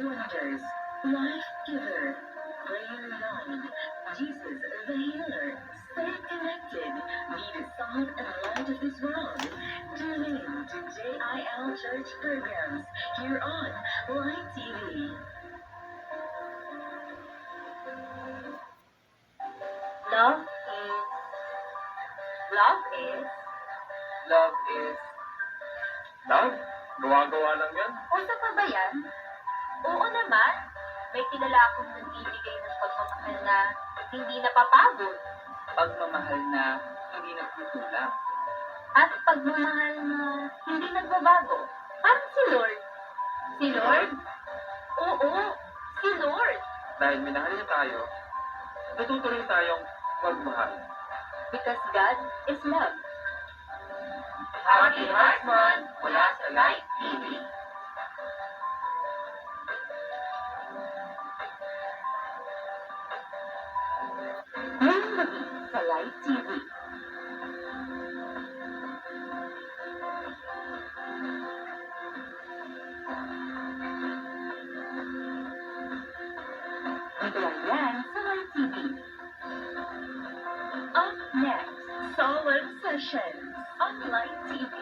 Wonders, life giver, pray your mind, Jesus the healer, stay connected, be the salt and light of this world. Tune in to JIL Church programs here on Light TV. Love is, love is, Love is... Love? Gawa-gawa lang yan. uso pa ba yan? Oo naman. May kilala akong nagbibigay ng pagmamahal na hindi napapagod. Pagmamahal na hindi nagtutulak. At pagmamahal na hindi nagbabago. Parang si Lord. Si Lord? Oo, si Lord. Dahil minahal niya tayo, natuto rin tayong magmahal. Because God is love. Happy Heart Month mula sa Light TV. Ngayong gabi sa Light TV. Ito lang yan sa Light TV. Up next, Solar Sessions on Light TV.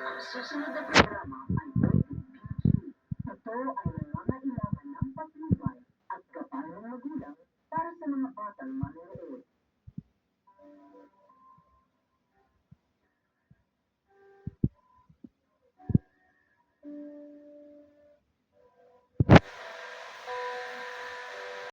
Ang susunod na programa ay Light TV. Ito ay